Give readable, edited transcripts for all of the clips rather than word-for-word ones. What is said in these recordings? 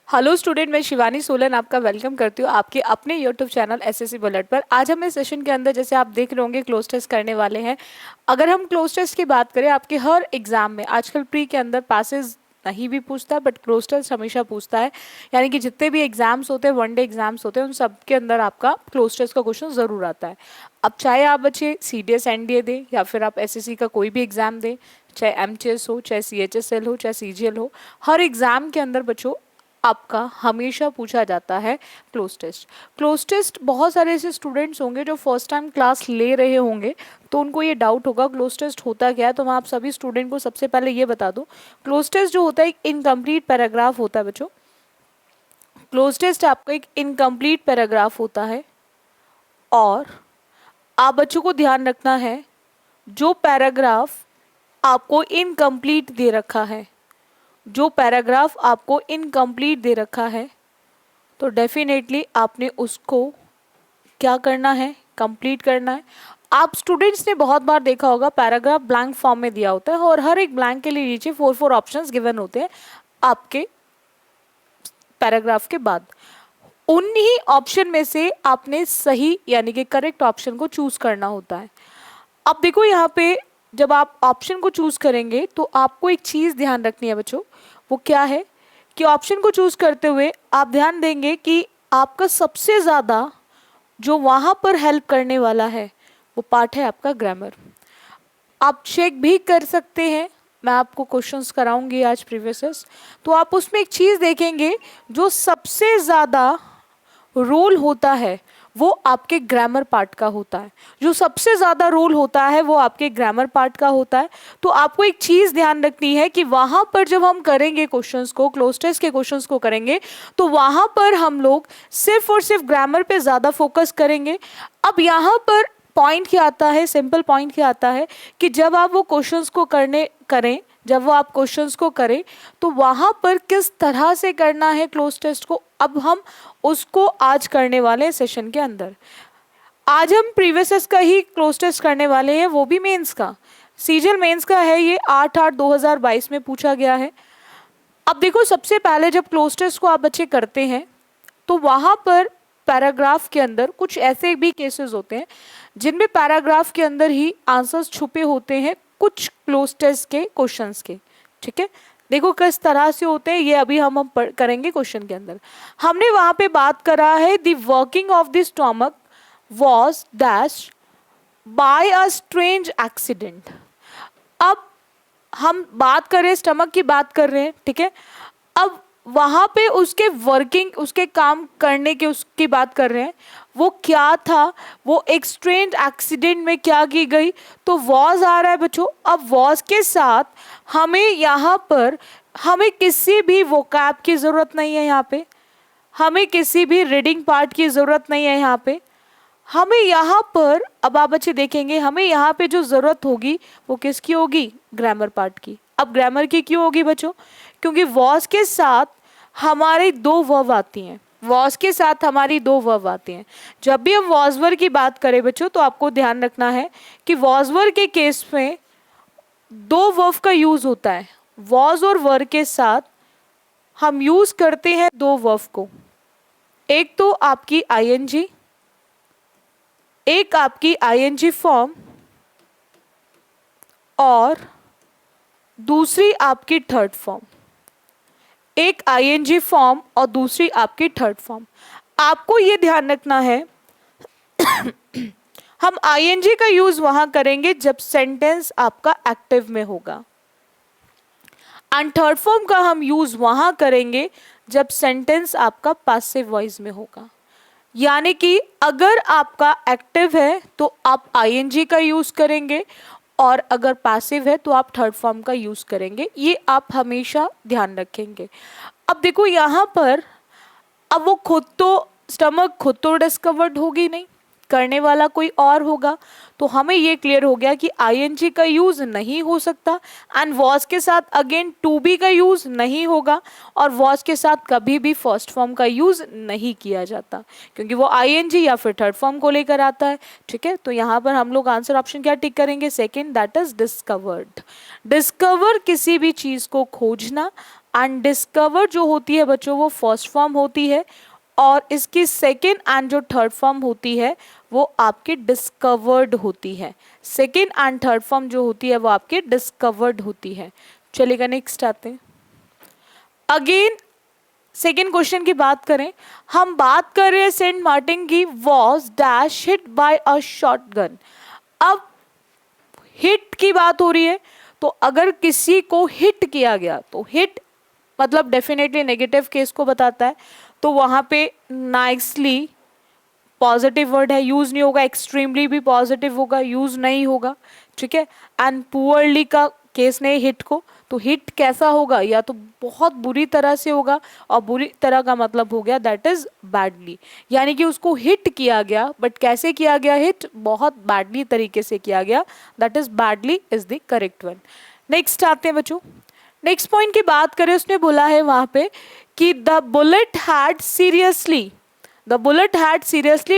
Hello student, मैं शिवानी सोलन आपका welcome करती हूँ आपके अपने यूट्यूब चैनल एसएससी बुलेट पर। आज हम इस सेशन के अंदर जैसे आप देख रहे होंगे क्लोज टेस्ट करने वाले हैं। अगर हम क्लोज टेस्ट की बात करें, आपके हर एग्जाम में आजकल प्री के अंदर पासेस नहीं भी पूछता है, बट क्लोज टेस्ट हमेशा पूछता है। यानी कि जितने भी एग्जाम्स होते हैं, वनडे एग्जाम्स होते हैं, उन सब के अंदर आपका क्लोज टेस्ट का क्वेश्चन ज़रूर आता है। अब चाहे आप बच्चे सीडीएस एनडीए दें या फिर आप एसएससी का कोई भी एग्जाम दें, चाहे एमटीएस हो, चाहे सीएचएसएल हो, चाहे सीजीएल हो, हर एग्जाम के अंदर बच्चों आपका हमेशा पूछा जाता है क्लोज टेस्ट। क्लोज टेस्ट बहुत सारे ऐसे स्टूडेंट्स होंगे जो फर्स्ट टाइम क्लास ले रहे होंगे, तो उनको ये डाउट होगा क्लोज टेस्ट होता क्या है। तो मैं आप सभी स्टूडेंट को सबसे पहले ये बता दूं, क्लोज टेस्ट जो होता है एक इनकम्प्लीट पैराग्राफ होता है बच्चों। क्लोज टेस्ट आपका एक इनकम्प्लीट पैराग्राफ होता है और आप बच्चों को ध्यान रखना है, जो पैराग्राफ आपको इनकम्प्लीट दे रखा है, जो पैराग्राफ आपको इनकम्प्लीट दे रखा है, तो डेफिनेटली आपने उसको क्या करना है, कंप्लीट करना है। आप स्टूडेंट्स ने बहुत बार देखा होगा पैराग्राफ ब्लैंक फॉर्म में दिया होता है और हर एक ब्लैंक के लिए नीचे 4 ऑप्शंस गिवन होते हैं आपके पैराग्राफ के बाद। उन्हीं ऑप्शन में से आपने सही यानी कि करेक्ट ऑप्शन को चूज करना होता है। अब देखो यहाँ पे जब आप ऑप्शन को चूज करेंगे तो आपको एक चीज ध्यान रखनी है बच्चों, वो क्या है कि ऑप्शन को चूज करते हुए आप ध्यान देंगे कि आपका सबसे ज्यादा जो वहां पर हेल्प करने वाला है वो पार्ट है आपका ग्रामर। आप चेक भी कर सकते हैं, मैं आपको क्वेश्चंस कराऊंगी आज प्रीवियस, तो आप उसमें एक चीज देखेंगे जो सबसे ज्यादा रोल होता है वो आपके ग्रामर पार्ट का होता है। जो सबसे ज़्यादा रोल होता है वो आपके ग्रामर पार्ट का होता है। तो आपको एक चीज़ ध्यान रखनी है कि वहाँ पर जब हम करेंगे क्वेश्चंस को, क्लोज टेस्ट के क्वेश्चंस को करेंगे, तो वहाँ पर हम लोग सिर्फ और सिर्फ ग्रामर पे ज़्यादा फोकस करेंगे। अब यहाँ पर पॉइंट क्या आता है, सिंपल पॉइंट क्या आता है कि जब आप वो क्वेश्चंस को जब वो आप क्वेश्चंस को करें तो वहाँ पर किस तरह से करना है क्लोज टेस्ट को, अब हम उसको आज करने वाले हैं सेशन के अंदर। आज हम प्रीवियस का ही क्लोज टेस्ट करने वाले हैं, वो भी मेंस का। सीजीएल मेंस का है, ये 8/8/2022 में पूछा गया है। अब देखो, सबसे पहले जब क्लोज टेस्ट को आप बच्चे करते हैं तो वहाँ पर पैराग्राफ के अंदर कुछ ऐसे भी केसेस होते हैं जिनमें पैराग्राफ के अंदर ही आंसर्स छुपे होते हैं कुछ क्लोज टेस्ट के क्वेश्चंस के। ठीक है, देखो किस तरह से होते हैं, ये अभी हम करेंगे क्वेश्चन के अंदर। हमने वहां पे बात करा है the working of the stomach was dash by a strange accident. अब हम बात कर रहे हैं, स्टमक की बात कर रहे हैं, ठीक है। अब वहां पे उसके वर्किंग, उसके काम करने के उसकी बात कर रहे हैं, वो क्या था, वो एक स्ट्रेंज एक्सीडेंट में क्या की गई, तो वॉज आ रहा है बच्चों। अब वॉज के साथ हमें यहाँ पर हमें किसी भी वोकैब की ज़रूरत नहीं है, यहाँ पे हमें किसी भी रीडिंग पार्ट की ज़रूरत नहीं है। यहाँ पे हमें यहाँ पर, अब आप बच्चे देखेंगे, हमें यहाँ पे जो ज़रूरत होगी वो किसकी होगी, ग्रामर पार्ट की। अब ग्रामर की क्यों होगी बच्चों, क्योंकि वॉज के साथ हमारी 2 वर्ब आती हैं, वॉज के साथ हमारी 2 वर्ब आती हैं। जब भी हम वॉज वर्ब की बात करें बच्चों तो आपको ध्यान रखना है कि वॉज वर्ब के केस में 2 वर्ब का यूज होता है। वॉज और वर्ब के साथ हम यूज करते हैं 2 वर्ब को, एक तो आपकी आईएनजी, एक आपकी आईएनजी फॉर्म और दूसरी आपकी थर्ड फॉर्म। एक आईएनजी फॉर्म और दूसरी आपकी थर्ड फॉर्म। आपको ये ध्यान रखना है हम आईएनजी का यूज वहां करेंगे जब सेंटेंस आपका एक्टिव में होगा, एंड थर्ड फॉर्म का हम यूज वहां करेंगे जब सेंटेंस आपका पासिव वॉइस में होगा। यानी कि अगर आपका एक्टिव है तो आप आईएनजी का यूज करेंगे और अगर पैसिव है तो आप थर्ड फॉर्म का यूज करेंगे। ये आप हमेशा ध्यान रखेंगे। अब देखो यहाँ पर, अब वो खुद तो स्टमक खुद तो डिस्कवर्ड होगी नहीं, करने वाला कोई और होगा, तो हमें ये क्लियर हो गया कि आईएनजी का यूज नहीं हो सकता, एंड वॉज के साथ अगेन टू बी का यूज नहीं होगा, और वॉज के साथ कभी भी फर्स्ट फॉर्म का यूज नहीं किया जाता क्योंकि वो आईएनजी या फिर थर्ड फॉर्म को लेकर आता है। ठीक है, तो यहाँ पर हम लोग आंसर ऑप्शन क्या टिक करेंगे, second, that is discovered. Discover किसी भी चीज को खोजना, एंड डिस्कवर जो होती है बच्चों वो फर्स्ट फॉर्म होती है, और इसकी सेकेंड एंड जो थर्ड फॉर्म होती है वो आपकी डिस्कवर्ड होती है। सेकेंड एंड थर्ड फॉर्म जो होती है वो आपकी डिस्कवर्ड होती है। चलेगा, नेक्स्ट आते हैं। अगेन सेकेंड क्वेश्चन की बात करें, हम बात कर रहे हैं सेंट मार्टिन की, was dash hit by a shotgun. अब हिट की बात हो रही है, तो अगर किसी को हिट किया गया तो हिट मतलब डेफिनेटली नेगेटिव केस को बताता है, तो वहां पे नाइसली पॉजिटिव वर्ड है, यूज नहीं होगा, एक्सट्रीमली भी पॉजिटिव होगा, यूज नहीं होगा, ठीक है। एंड पुअरली का केस नहीं हिट को, तो हिट कैसा होगा, या तो बहुत बुरी तरह से होगा, और बुरी तरह का मतलब हो गया दैट इज बैडली, यानी कि उसको हिट किया गया, बट कैसे किया गया हिट, बहुत बैडली तरीके से किया गया, that is badly is the correct one. Next आते हैं बच्चों, नेक्स्ट पॉइंट की बात करें, उसने बोला है वहां पे कि the bullet had seriously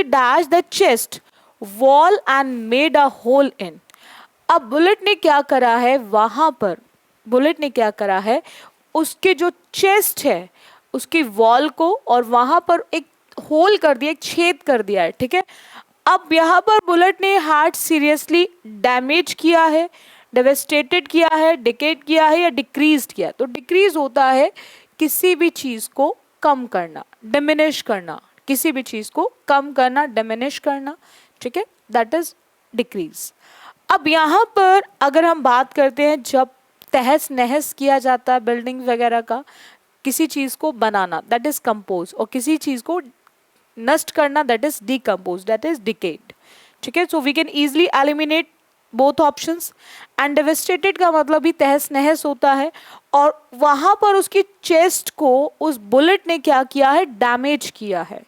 dashed the chest wall and made a hole in। अब बुलेट ने क्या करा है, वहां पर बुलेट ने क्या करा है, उसके जो चेस्ट है उसकी वॉल को, और वहां पर एक होल कर दिया, एक छेद कर दिया है, ठीक है। अब यहाँ पर बुलेट ने हार्ट सीरियसली डैमेज किया है, डेवेस्टेटेड किया है, डिकेट किया है, या डिक्रीज किया। तो डिक्रीज होता है किसी भी चीज को कम करना, डिमिनिश करना, किसी भी चीज को कम करना, डिमिनिश करना, ठीक है, दैट इज डिक्रीज। अब यहाँ पर अगर हम बात करते हैं, जब तहस नहस किया जाता है बिल्डिंग वगैरह का, किसी चीज को बनाना दैट इज कंपोज, और किसी चीज को नष्ट करना that is decompose, that is decayed, ठीक है। So we can easily eliminate both options. And devastated का मतलब भी तहस नहस होता है, और वहां पर उसकी चेस्ट को उस बुलेट ने क्या किया है, डैमेज किया है,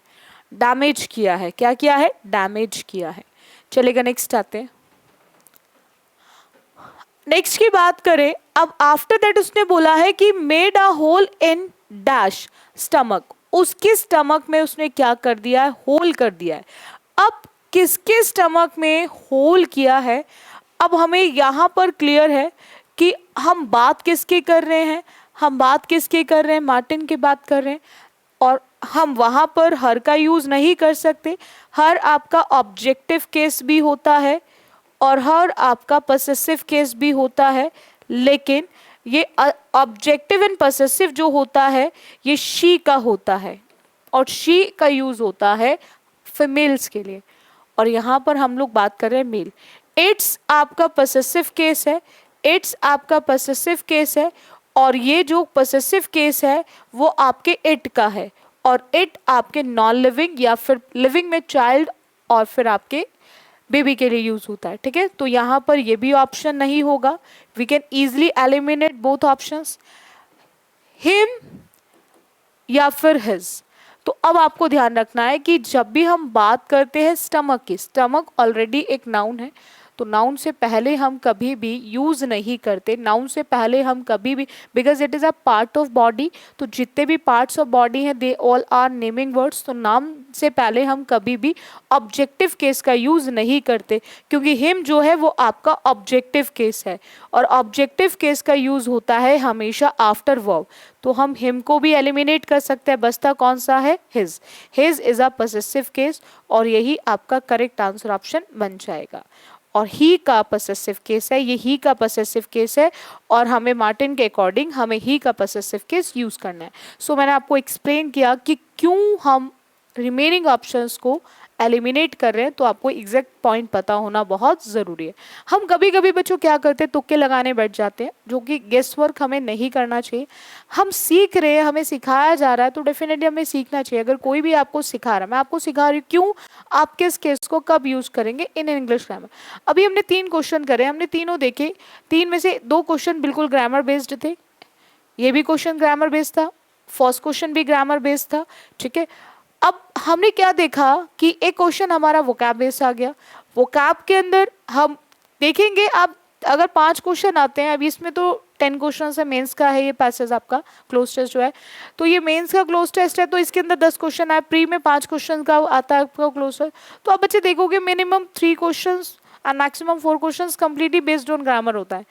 डैमेज किया है, क्या किया है, डैमेज किया है। चलेगा, नेक्स्ट आते हैं। नेक्स्ट की बात करें, अब आफ्टर दैट उसने बोला है कि made a hole in dash stomach, उसके स्टमक में उसने क्या कर दिया है, होल कर दिया है। अब किसके स्टमक में होल किया है, अब हमें यहाँ पर क्लियर है कि हम बात किसकी कर रहे हैं, हम बात किसकी कर रहे हैं, मार्टिन की बात कर रहे हैं, और हम वहाँ पर हर का यूज़ नहीं कर सकते। हर आपका ऑब्जेक्टिव केस भी होता है, और हर आपका पसेसिव केस भी होता है, लेकिन ये ऑब्जेक्टिव एंड पसेसिव जो होता है ये शी का होता है, और शी का यूज़ होता है फीमेल्स के लिए, और यहाँ पर हम लोग बात कर रहे हैं मेल। इट्स आपका पसेसिव केस है, इट्स आपका पसेसिव केस है, और ये जो पसेसिव केस है वो आपके इट का है, और इट आपके नॉन लिविंग या फिर लिविंग में चाइल्ड और फिर आपके बेबी के लिए यूज होता है, ठीक है। तो यहाँ पर ये भी ऑप्शन नहीं होगा, we can easily eliminate both options, him या फिर हिज। तो अब आपको ध्यान रखना है कि जब भी हम बात करते हैं स्टमक की, स्टमक ऑलरेडी एक नाउन है, तो नाउन से पहले हम कभी भी यूज नहीं करते, नाउन से पहले हम कभी भी, because it is a part of body, तो जितने भी पार्ट्स ऑफ बॉडी हैं they all are naming words, तो नाम से पहले हम कभी भी ऑब्जेक्टिव केस का यूज नहीं करते, क्योंकि हिम जो है वो आपका ऑब्जेक्टिव केस है, और ऑब्जेक्टिव केस का यूज होता है हमेशा आफ्टर वर्ब, तो हम हिम को भी एलिमिनेट कर सकते हैं, बचता कौन सा है, his. His is a possessive case, और यही आपका करेक्ट आंसर ऑप्शन बन जाएगा। और ही का पसेसिव केस है, ये ही का पसेसिव केस है, और हमें मार्टिन के अकॉर्डिंग हमें ही का पसेसिव केस यूज करना है। सो मैंने आपको एक्सप्लेन किया कि क्यों हम रिमेनिंग ऑप्शंस को एलिमिनेट कर रहे हैं, तो आपको एग्जैक्ट पॉइंट पता होना बहुत ज़रूरी है। हम कभी कभी बच्चों क्या करते हैं, तुक्के लगाने बैठ जाते हैं, जो कि गेस वर्क हमें नहीं करना चाहिए। हम सीख रहे हैं, हमें सिखाया जा रहा है, तो डेफिनेटली हमें सीखना चाहिए। अगर कोई भी आपको सिखा रहा है, मैं आपको सिखा रही हूँ, क्यों आप किस केस को कब यूज़ करेंगे इन इंग्लिश ग्रामर। अभी हमने 3 क्वेश्चन करे, हमने तीनों देखे, 3 में से 2 क्वेश्चन बिल्कुल ग्रामर बेस्ड थे, ये भी क्वेश्चन ग्रामर बेस्ड था, फर्स्ट क्वेश्चन भी ग्रामर बेस्ड था, ठीक है। अब हमने क्या देखा कि एक क्वेश्चन हमारा वोकैब बेस्ड आ गया, वोकैब के अंदर हम देखेंगे, अब अगर 5 क्वेश्चन आते हैं, अभी इसमें तो 10 क्वेश्चन है, मेंस का है ये पैसेज आपका क्लोज टेस्ट जो है, तो ये मेंस का क्लोज टेस्ट है, तो इसके अंदर 10 क्वेश्चन आए, प्री में 5 क्वेश्चन का आता है आपका क्लोज टेस्ट, तो आप बच्चे देखोगे minimum 3 question and maximum 4 question completely based on grammar होता है,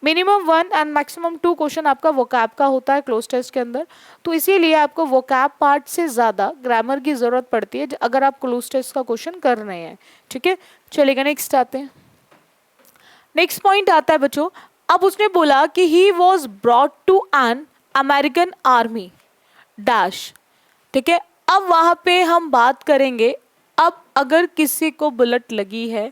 मिनिमम 1 एंड मैक्सिमम 2 क्वेश्चन आपका वोकैब का होता है क्लोज टेस्ट के अंदर, तो इसीलिए आपको वोकैब पार्ट से ज़्यादा ग्रामर की ज़रूरत पड़ती है अगर आप क्लोज टेस्ट का क्वेश्चन कर रहे हैं। ठीक है, चलेगा, नेक्स्ट आते हैं। नेक्स्ट पॉइंट आता है बच्चों, अब उसने बोला कि he was brought to an American army dash. ठीक है, अब वहाँ पे हम बात करेंगे, अब अगर किसी को बुलेट लगी है,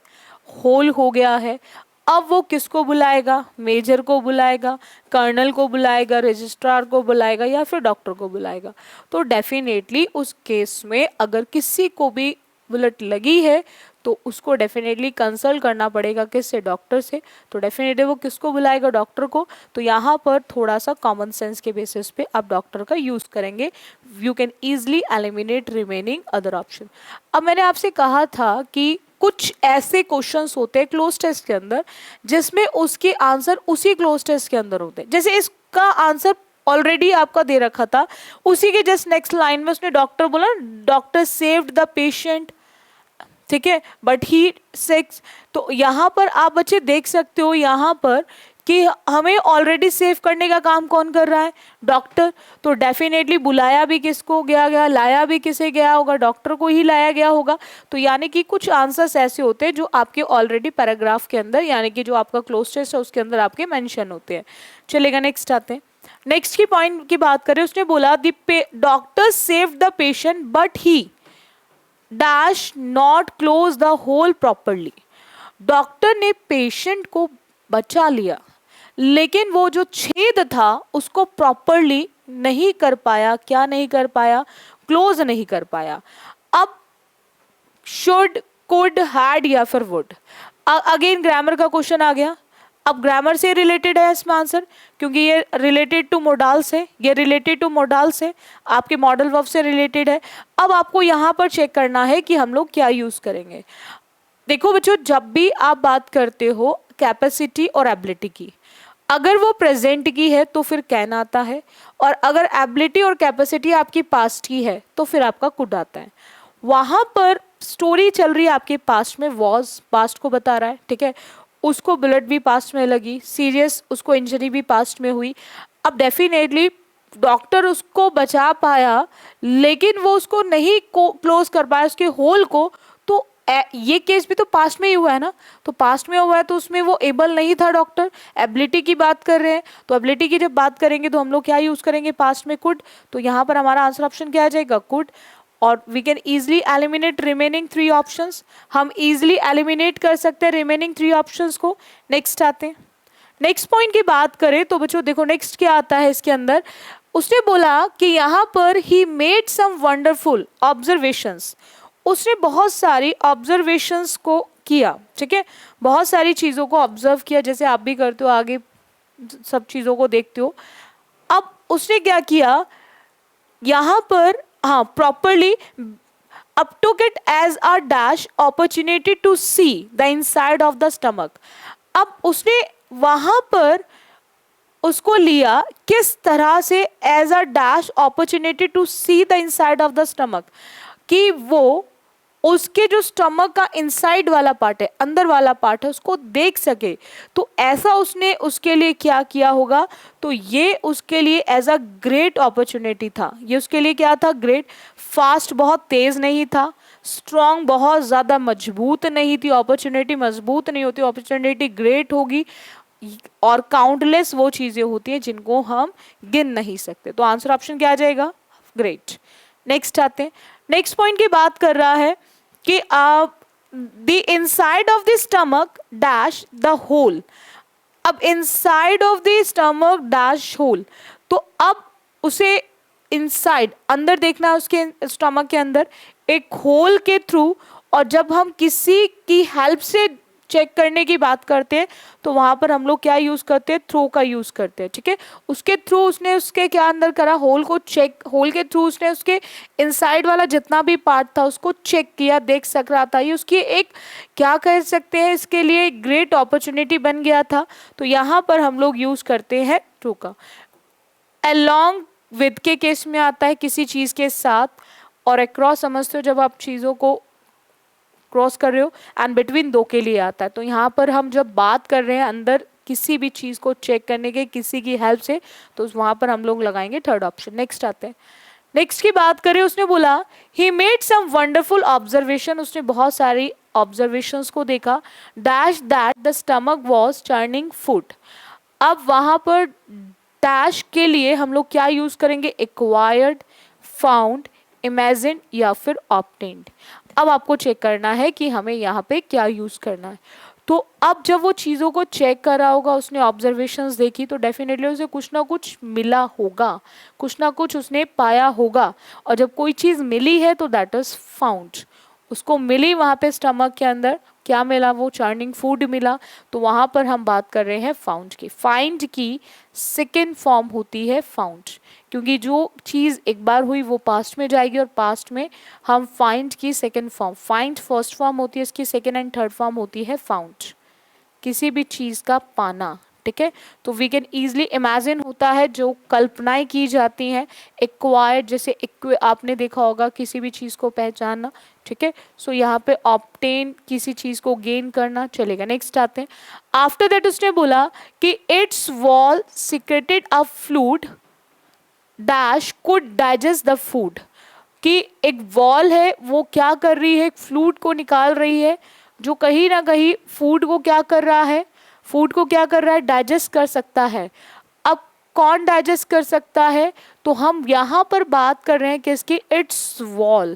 होल हो गया है, अब वो किसको बुलाएगा? मेजर को बुलाएगा, कर्नल को बुलाएगा, रजिस्ट्रार को बुलाएगा, या फिर डॉक्टर को बुलाएगा? तो डेफिनेटली उस केस में अगर किसी को भी बुलेट लगी है तो उसको डेफिनेटली कंसल्ट करना पड़ेगा किससे? डॉक्टर से। तो डेफिनेटली वो किसको बुलाएगा? डॉक्टर को। तो यहाँ पर थोड़ा सा कॉमन सेंस के बेसिस पे आप डॉक्टर का यूज करेंगे। You can easily eliminate remaining other option. अब मैंने आपसे कहा था कि कुछ ऐसे क्वेश्चंस होते हैं क्लोज टेस्ट के अंदर जिसमें उसके आंसर उसी क्लोज टेस्ट के अंदर होते हैं। जैसे इसका आंसर ऑलरेडी आपका दे रखा था, उसी के जस्ट नेक्स्ट लाइन में उसने डॉक्टर बोला, डॉक्टर सेव्ड द पेशेंट। ठीक है, बट ही सेक्स, तो यहाँ पर आप बच्चे देख सकते हो यहाँ पर कि हमें ऑलरेडी सेव करने का काम कौन कर रहा है? डॉक्टर। तो डेफिनेटली बुलाया भी किसको गया, लाया भी किसे गया होगा? डॉक्टर को ही लाया गया होगा। तो यानी कि कुछ आंसर्स ऐसे होते हैं जो आपके ऑलरेडी पैराग्राफ के अंदर, यानी कि जो आपका क्लोज टेस्ट है उसके अंदर आपके मेंशन होते हैं। चलेगा, नेक्स्ट आते हैं। नेक्स्ट की पॉइंट की बात करें, उसने बोला doctor save the patient but he dash not close the hole properly. Doctor ने पेशेंट को बचा लिया लेकिन वो जो छेद था उसको प्रॉपरली नहीं कर पाया। क्या नहीं कर पाया? क्लोज नहीं कर पाया। अब शुड, कुड, हैड या फिर वुड, अगेन ग्रामर का क्वेश्चन आ गया। अब ग्रामर से रिलेटेड है इसमें आंसर, क्योंकि ये रिलेटेड टू मोडाल्स है, ये रिलेटेड टू मोडाल्स है, आपके मॉडल वर्ब से रिलेटेड है। अब आपको यहाँ पर चेक करना है कि हम लोग क्या यूज करेंगे। देखो बच्चों, जब भी आप बात करते हो कैपेसिटी और एबिलिटी की, अगर वो प्रेजेंट की है तो फिर कैन आता है, और अगर एबिलिटी और कैपेसिटी आपकी पास्ट की है तो फिर आपका कुड आता है। वहां पर स्टोरी चल रही है आपके पास्ट में, वॉज पास्ट को बता रहा है। ठीक है, उसको बुलेट भी पास्ट में लगी, सीरियस उसको इंजरी भी पास्ट में हुई। अब डेफिनेटली डॉक्टर उसको बचा पाया लेकिन वो उसको नहीं क्लोज कर पाया उसके होल को। तो ये केस भी तो पास्ट में ही हुआ है ना, तो पास्ट में हुआ है तो उसमें वो एबल नहीं था डॉक्टर। एबिलिटी की बात कर रहे हैं, तो एबिलिटी की जब बात करेंगे तो हम लोग क्या यूज करेंगे? पास्ट में कुड। तो यहाँ पर हमारा आंसर ऑप्शन क्या आ जाएगा? कुड। और we can easily eliminate remaining 3 options. हम इजिली एलिमिनेट कर सकते हैं रिमेनिंग 3 ऑप्शंस को। नेक्स्ट आते हैं। नेक्स्ट पॉइंट की बात करें तो बच्चों देखो नेक्स्ट क्या आता है इसके अंदर। उसने बोला कि यहाँ पर he made some wonderful observations. उसने बहुत सारी ऑब्जर्वेशंस को किया। ठीक है, बहुत सारी चीज़ों को ऑब्जर्व किया, जैसे आप भी करते हो, आगे सब चीज़ों को देखते हो। अब उसने क्या किया यहाँ पर? हाँ, properly up took it as a dash opportunity to see the inside of the stomach। अब उसने वहां पर उसको लिया किस तरह से? As a dash opportunity to see the inside of the stomach, कि वो उसके जो स्टमक का इनसाइड वाला पार्ट है, अंदर वाला पार्ट है, उसको देख सके। तो ऐसा उसने उसके लिए क्या किया होगा? तो ये उसके लिए एज अ ग्रेट अपॉर्चुनिटी था। ये उसके लिए क्या था? ग्रेट। फास्ट बहुत तेज नहीं था, स्ट्रॉन्ग बहुत ज़्यादा मजबूत नहीं थी। अपॉर्चुनिटी मजबूत नहीं होती, अपॉर्चुनिटी ग्रेट होगी। और काउंटलेस वो चीज़ें होती हैं जिनको हम गिन नहीं सकते। तो आंसर ऑप्शन क्या आ जाएगा? ग्रेट। नेक्स्ट आते हैं। नेक्स्ट पॉइंट की बात कर रहा है कि the inside of the stomach dash the hole. अब inside of the stomach dash hole, तो अब उसे इनसाइड अंदर देखना है, उसके स्टमक के अंदर एक होल के थ्रू। और जब हम किसी की हेल्प से चेक करने की बात करते हैं तो वहां पर हम लोग क्या यूज करते हैं? थ्रो का यूज करते हैं। ठीक है, उसके थ्रू उसने उसके क्या अंदर करा? होल को चेक। होल के थ्रू उसने उसके इनसाइड वाला जितना भी पार्ट था उसको चेक किया, देख सक रहा था। ये उसकी एक क्या कह सकते हैं, इसके लिए ग्रेट अपॉर्चुनिटी बन गया था। तो यहाँ पर हम लोग यूज करते हैं थ्रू का। अलॉन्ग विद के केस में आता है किसी चीज के साथ, और अक्रॉस समझते हो जब आप चीजों को क्रॉस कर रहे हो, एंड बिटवीन दो के लिए आता है। तो यहाँ पर हम जब बात कर रहे हैं अंदर किसी भी चीज़ को चेक करने के किसी की हेल्प से, तो वहाँ पर हम लोग लगाएंगे थर्ड ऑप्शन। नेक्स्ट आते हैं। नेक्स्ट की बात करें, उसने बोला he made some wonderful observation, उसने बहुत सारी ऑब्जर्वेशंस को देखा, dash that the stomach was churning food. अब वहाँ पर डैश के लिए हम लोग क्या यूज़ करेंगे, एक्वायर्ड, फाउंड, इमेजिन या फिर ऑब्टेन्ड। अब आपको चेक करना है कि हमें यहाँ पे क्या यूज़ करना है। तो अब जब वो चीज़ों को चेक कर रहा होगा, उसने ऑब्जर्वेशंस देखी, तो डेफिनेटली उसे कुछ ना कुछ मिला होगा, कुछ ना कुछ उसने पाया होगा। और जब कोई चीज़ मिली है तो दैट इज़ फाउंड। उसको मिली वहाँ पे स्टमक के अंदर, क्या मिला, वो चार्निंग फूड मिला, तो वहाँ पर हम बात कर रहे हैं फाउंड की। फाइंड की सेकेंड फॉर्म होती है फाउंड, क्योंकि जो चीज़ एक बार हुई वो पास्ट में जाएगी और पास्ट में हम फाइंड की second form, find first form होती है, इसकी सेकेंड एंड थर्ड फॉर्म होती है फाउंड, किसी भी चीज़ का पाना। ठीक है, तो वी कैन ईजिली इमेजिन होता है जो कल्पनाएं की जाती हैं, एक्वायर्ड जैसे आपने देखा होगा किसी भी चीज़ को पहचानना। ठीक है, सो यहाँ पे ऑब्टेन किसी चीज़ को गेन करना चलेगा। नेक्स्ट आते हैं। आफ्टर दैट उसने बोला कि it's wall secreted a fluid dash could digest the food, कि एक वॉल है वो क्या कर रही है, एक फ्लूड को निकाल रही है जो कहीं ना कहीं फूड को क्या कर रहा है, फूड को क्या कर रहा है, डाइजेस्ट कर सकता है। अब कौन डाइजेस्ट कर सकता है, तो हम यहाँ पर बात कर रहे हैं किसकी, इट्स वॉल।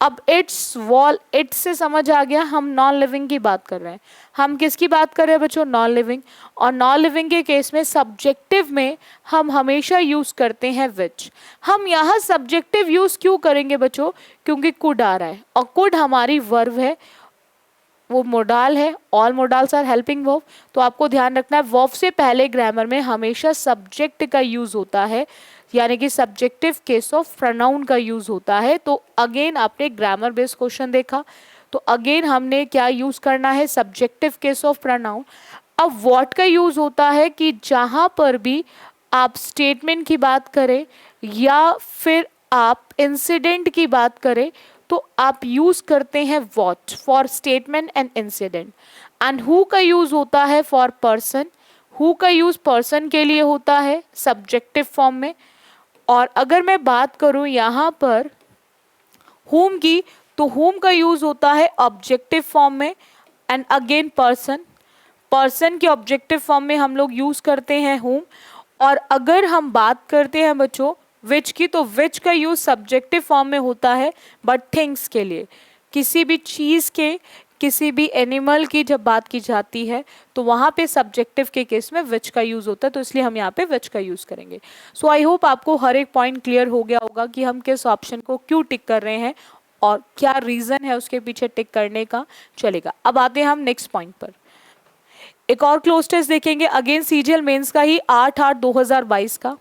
अब इट्स वॉल, इट्स से समझ आ गया हम नॉन लिविंग की बात कर रहे हैं। हम किसकी बात कर रहे हैं बच्चों, नॉन लिविंग। और नॉन लिविंग के केस में सब्जेक्टिव में हम हमेशा यूज करते हैं विच। हम यहाँ सब्जेक्टिव यूज क्यों करेंगे बच्चों, क्योंकि कुड आ रहा है और कुड हमारी वर्ब है, वो मोडाल है, all modals are helping verb. तो आपको ध्यान रखना है वर्ब से पहले ग्रामर में हमेशा सब्जेक्ट का यूज होता है, यानी कि सब्जेक्टिव केस ऑफ प्रोनाउन का यूज होता है। तो अगेन आपने ग्रामर बेस्ड क्वेश्चन देखा, तो अगेन हमने क्या यूज करना है, सब्जेक्टिव केस ऑफ प्रोनाउन। अब व्हाट का यूज होता है कि जहां पर भी आप स्टेटमेंट की बात करें या फिर आप इंसिडेंट की बात करें, तो आप यूज करते हैं what for statement and incident. And who का यूज होता है फॉर पर्सन, हु का यूज पर्सन के लिए होता है सब्जेक्टिव फॉर्म में। और अगर मैं बात करूं यहाँ पर whom की, तो whom का यूज होता है ऑब्जेक्टिव फॉर्म में। एंड अगेन पर्सन, पर्सन के ऑब्जेक्टिव फॉर्म में हम लोग यूज करते हैं whom। और अगर हम बात करते हैं बच्चों विच की, तो विच का यूज सब्जेक्टिव फॉर्म में होता है बट थिंग्स के लिए, किसी भी चीज़ के, किसी भी एनिमल की जब बात की जाती है तो वहाँ पे सब्जेक्टिव के केस में विच का यूज़ होता है, तो इसलिए हम यहाँ पे विच का यूज़ करेंगे। सो आई होप आपको हर एक पॉइंट क्लियर हो गया होगा कि हम किस ऑप्शन को क्यों टिक कर रहे हैं और क्या रीज़न है उसके पीछे टिक करने का। चलेगा, अब आते हैं हम नेक्स्ट पॉइंट पर। एक और क्लोज टेस्ट देखेंगे, अगेन सीजीएल मेंस का ही 8/8/2022 का।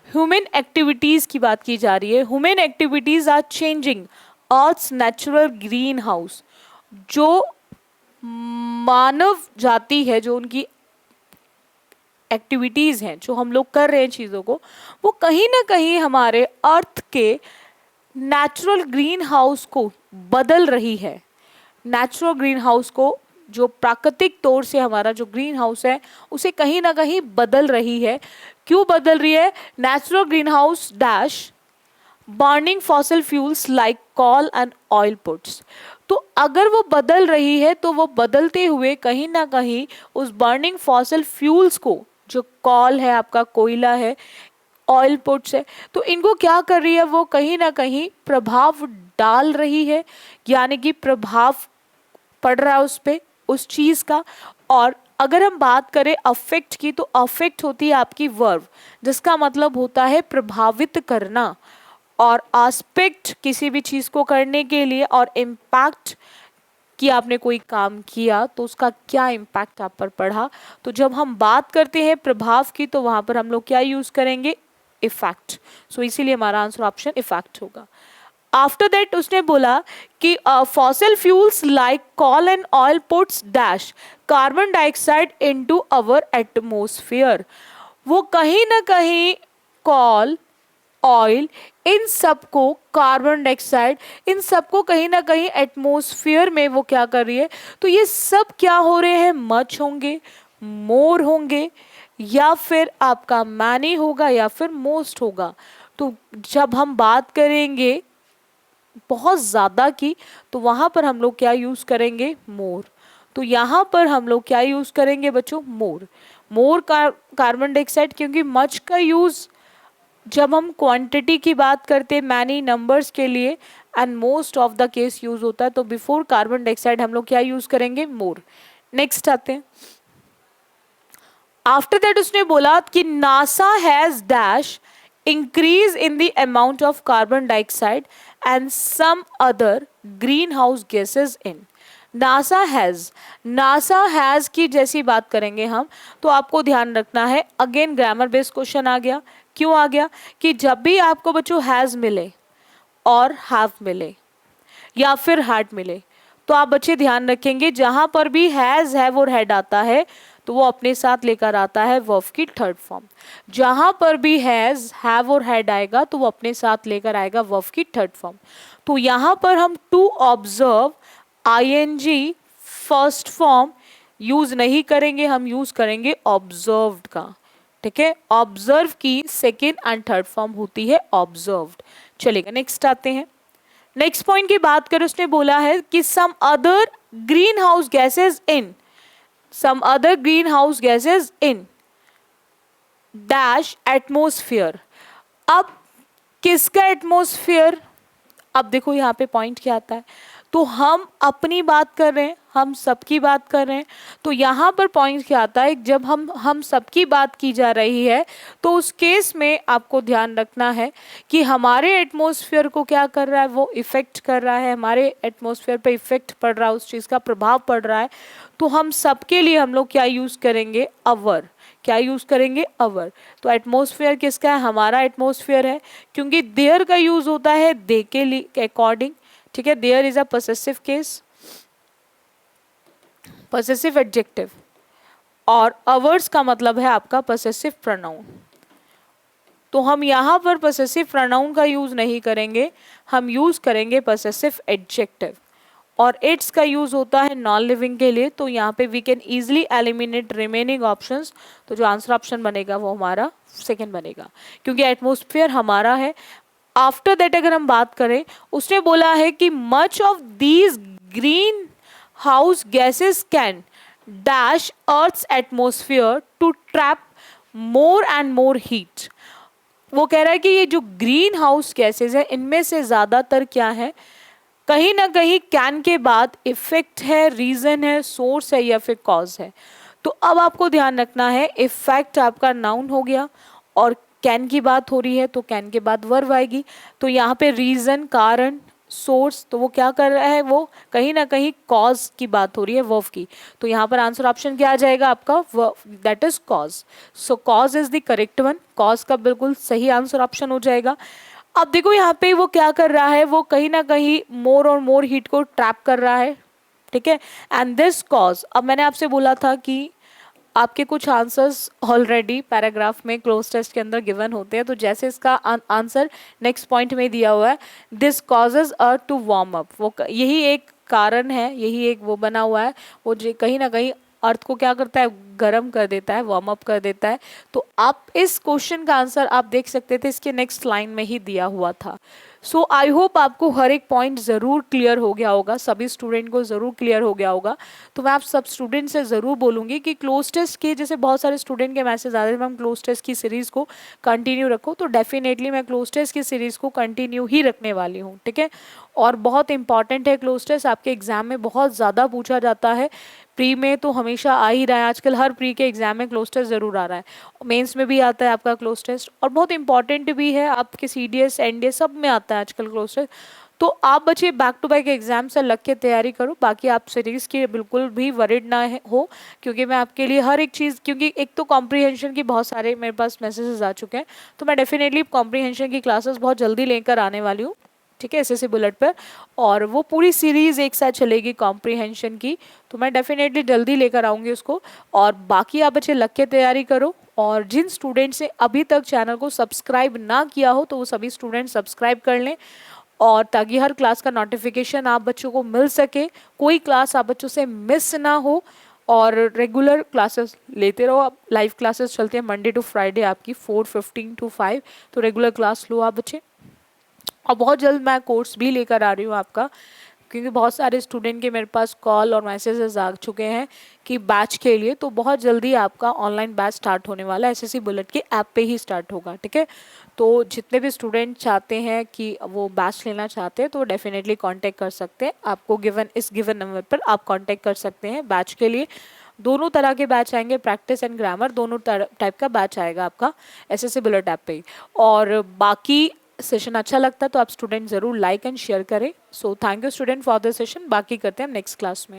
ह्यूमन एक्टिविटीज की बात की जा रही है। Human activities are changing earth's natural green house. जो मानव जाति है, जो उनकी एक्टिविटीज हैं, जो हम लोग कर रहे हैं चीज़ों को, वो कहीं ना कहीं हमारे अर्थ के नेचुरल ग्रीन हाउस को बदल रही है। नेचुरल ग्रीन हाउस को, जो प्राकृतिक तौर से हमारा जो ग्रीन हाउस है, उसे कहीं ना कहीं बदल रही है। क्यों बदल रही है, natural green house dash burning fossil fuels like coal and oil puts. तो अगर वो बदल रही है तो वो बदलते हुए कहीं ना कहीं उस बर्निंग फॉसिल फ्यूल्स को, जो कॉल है आपका, कोयला है, ऑयल पुट्स है, तो इनको क्या कर रही है, वो कहीं ना कहीं प्रभाव डाल रही है, यानी कि प्रभाव पड़ रहा है उस पर, उस चीज़ का। और अगर हम बात करें अफेक्ट की, तो अफेक्ट होती है आपकी वर्ब, जिसका मतलब होता है प्रभावित करना। और आस्पेक्ट किसी भी चीज़ को करने के लिए, और इम्पैक्ट कि आपने कोई काम किया तो उसका क्या इम्पैक्ट आप पर पड़ा। तो जब हम बात करते हैं प्रभाव की, तो वहाँ पर हम लोग क्या यूज़ करेंगे, इफेक्ट। सो इसीलिए हमारा आंसर ऑप्शन इफेक्ट होगा। आफ्टर दैट उसने बोला कि fossil fuels like coal and oil puts dash carbon dioxide into our atmosphere. वो कहीं ना कहीं कॉल, ऑयल, इन सबको, कार्बन डाइऑक्साइड, इन सबको कहीं ना कहीं एटमॉस्फेयर में वो क्या कर रही है, तो ये सब क्या हो रहे हैं, मच होंगे, मोर होंगे या फिर आपका मैनी होगा या फिर मोस्ट होगा। तो जब हम बात करेंगे बहुत ज़्यादा की तो वहाँ पर हम लोग क्या यूज़ करेंगे, मोर। तो यहाँ पर हम लोग क्या यूज़ करेंगे बच्चों, मोर। मोर कार्बन डाइऑक्साइड, क्योंकि मच का यूज़ जब हम क्वांटिटी की बात करते हैं मैनी नंबर्स के लिए and most of the case use होता है, तो बिफोर कार्बन डाइऑक्साइड हम लोग क्या यूज करेंगे, मोर। नेक्स्ट आते हैं। आफ्टर दैट उसने बोला कि NASA has dash increase in the amount of carbon dioxide and some other green house gases in. NASA has की जैसी बात करेंगे हम तो आपको ध्यान रखना है, अगेन ग्रामर बेस्ड क्वेश्चन आ गया। क्यों आ गया कि जब भी आपको बच्चों हैज मिले और हैव मिले या फिर हैड मिले तो आप बच्चे ध्यान रखेंगे जहां पर भी हैज हैव और हैड आता है तो वो अपने साथ लेकर आता है वर्ब की थर्ड फॉर्म। जहां पर भी हैज हैव और हैड आएगा तो वो अपने साथ लेकर आएगा वर्ब की थर्ड फॉर्म। तो यहां पर हम to observe ING first form use नहीं करेंगे, हम यूज करेंगे ऑब्जर्व्ड का। ठीक है, ऑब्जर्व की सेकेंड एंड थर्ड फॉर्म होती है ऑब्जर्व्ड। चलेगा, नेक्स्ट आते हैं। नेक्स्ट पॉइंट की बात करें, उसने बोला है कि some other green house gases in, some other green house gases in dash atmosphere. अब किसका एटमोस्फियर, अब देखो यहाँ पे पॉइंट क्या आता है, तो हम अपनी बात कर रहे हैं, हम सबकी बात कर रहे हैं, तो यहाँ पर पॉइंट क्या आता है, जब हम सबकी बात की जा रही है तो उस केस में आपको ध्यान रखना है कि हमारे एटमॉस्फेयर को क्या कर रहा है, वो इफेक्ट कर रहा है, हमारे एटमॉस्फेयर पे इफेक्ट पड़ रहा है, उस चीज़ का प्रभाव पड़ रहा है। तो हम सबके लिए हम लोग क्या यूज़ करेंगे, अवर। क्या यूज़ करेंगे, अवर। तो एटमॉस्फेयर किसका है, हमारा एटमॉस्फेयर है, क्योंकि देयर का यूज़ होता है दे के लिए अकॉर्डिंग। ठीक है, there is a possessive case, possessive adjective, और अवर्स का मतलब है आपका पॉसेसिव प्रोनाउन। तो हम यहाँ पर पॉसेसिव प्रोनाउन का यूज नहीं करेंगे, हम यूज करेंगे पॉसेसिव एडजेक्टिव, और इट्स का यूज होता है नॉन लिविंग के लिए। तो यहाँ पे we can easily eliminate remaining options, तो जो आंसर ऑप्शन बनेगा वो हमारा सेकेंड बनेगा, क्योंकि एटमॉस्फेयर हमारा है। आफ्टर दैट अगर हम बात करें, उसने बोला है कि much of these green house gases can dash earth's atmosphere to trap more and more heat. वो कह रहा है कि ये जो ग्रीन हाउस गैसेस है इनमें से ज्यादातर क्या है, कहीं ना कहीं कैन के बाद इफेक्ट है, रीजन है, सोर्स है या फिर कॉज है। तो अब आपको ध्यान रखना है, इफेक्ट आपका नाउन हो गया और कैन की बात हो रही है तो कैन के बाद वर्ब आएगी। तो यहाँ पे रीजन, कारण, सोर्स, तो वो क्या कर रहा है, वो कहीं ना कहीं कॉज की बात हो रही है, वर्ब की। तो यहाँ पर आंसर ऑप्शन क्या आ जाएगा आपका, that is cause. Show cause is the correct one, cause का बिल्कुल सही आंसर ऑप्शन हो जाएगा। अब देखो यहाँ पे वो क्या कर रहा है, वो कहीं ना कहीं मोर और मोर हीट को ट्रैप कर रहा है। ठीक है, एंड दिस कॉज, अब मैंने आपसे बोला था कि आपके कुछ आंसर्स ऑलरेडी पैराग्राफ में क्लोज टेस्ट के अंदर गिवन होते हैं, तो जैसे इसका आंसर नेक्स्ट पॉइंट में दिया हुआ है, this causes earth to warm up, वो यही एक कारण है, यही एक वो बना हुआ है, वो कहीं ना कहीं अर्थ को क्या करता है, गर्म कर देता है, वार्म अप कर देता है। तो आप इस क्वेश्चन का आंसर आप देख सकते थे, इसके नेक्स्ट लाइन में ही दिया हुआ था। सो आई होप आपको हर एक पॉइंट ज़रूर क्लियर हो गया होगा, सभी स्टूडेंट को ज़रूर क्लियर हो गया होगा। तो मैं आप सब स्टूडेंट से ज़रूर बोलूँगी कि क्लोज टेस्ट के जैसे बहुत सारे स्टूडेंट के मैसेज आ रहे हैं, मैम क्लोज टेस्ट की सीरीज़ को कंटिन्यू रखो, तो डेफिनेटली मैं क्लोज टेस्ट की सीरीज़ को कंटिन्यू ही रखने वाली हूँ। ठीक है, और बहुत इंपॉर्टेंट है क्लोज टेस्ट, आपके एग्जाम में बहुत ज़्यादा पूछा जाता है। प्री में तो हमेशा आ ही रहा है, आजकल हर प्री के एग्जाम में क्लोज टेस्ट ज़रूर आ रहा है, मेंस में भी आता है आपका क्लोज टेस्ट, और बहुत इंपॉर्टेंट भी है, आपके सीडीएस एनडीए सब में आता है आजकल क्लोज टेस्ट। तो आप बच्चे बैक टू बैक एग्जाम से लग के तैयारी करो, बाकी आप सीरीज़ की बिल्कुल भी वरिड ना हो, क्योंकि मैं आपके लिए हर एक चीज़, क्योंकि एक तो कॉम्प्रीहेंशन की बहुत सारे मेरे पास मैसेजेस आ चुके हैं, तो मैं डेफिनेटली कॉम्प्रीहेंशन की क्लासेस बहुत जल्दी लेकर आने वाली हूँ। ठीक है, एसएससी बुलेट पर, और वो पूरी सीरीज़ एक साथ चलेगी कॉम्प्रीहेंशन की, तो मैं डेफिनेटली जल्दी लेकर आऊँगी उसको। और बाकी आप बच्चे लग के तैयारी करो, और जिन स्टूडेंट्स ने अभी तक चैनल को सब्सक्राइब ना किया हो तो वो सभी स्टूडेंट सब्सक्राइब कर लें, और ताकि हर क्लास का नोटिफिकेशन आप बच्चों को मिल सके, कोई क्लास आप बच्चों से मिस ना हो। और रेगुलर क्लासेस लेते रहो आप। लाइव क्लासेस चलते हैं मंडे टू फ्राइडे आपकी 4:15 to 5, तो रेगुलर क्लास लो आप बच्चे। और बहुत जल्द मैं कोर्स भी लेकर आ रही हूँ आपका, क्योंकि बहुत सारे स्टूडेंट के मेरे पास कॉल और मैसेजेस आ चुके हैं कि बैच के लिए, तो बहुत जल्दी आपका ऑनलाइन बैच स्टार्ट होने वाला है। एसएससी बुलेट के ऐप पे ही स्टार्ट होगा, ठीक है। तो जितने भी स्टूडेंट चाहते हैं कि वो बैच लेना चाहते हैं तो डेफिनेटली कांटेक्ट कर सकते हैं। आपको गिवन नंबर पर आप कांटेक्ट कर सकते हैं बैच के लिए। दोनों तरह के बैच आएंगे, प्रैक्टिस एंड ग्रामर, दोनों टाइप का बैच आएगा आपका एसएससी बुलेट ऐप पे ही। और बाकी सेशन अच्छा लगता है तो आप स्टूडेंट ज़रूर लाइक एंड शेयर करें। So thank you student for the session. बाकी करते हैं हम नेक्स्ट क्लास में।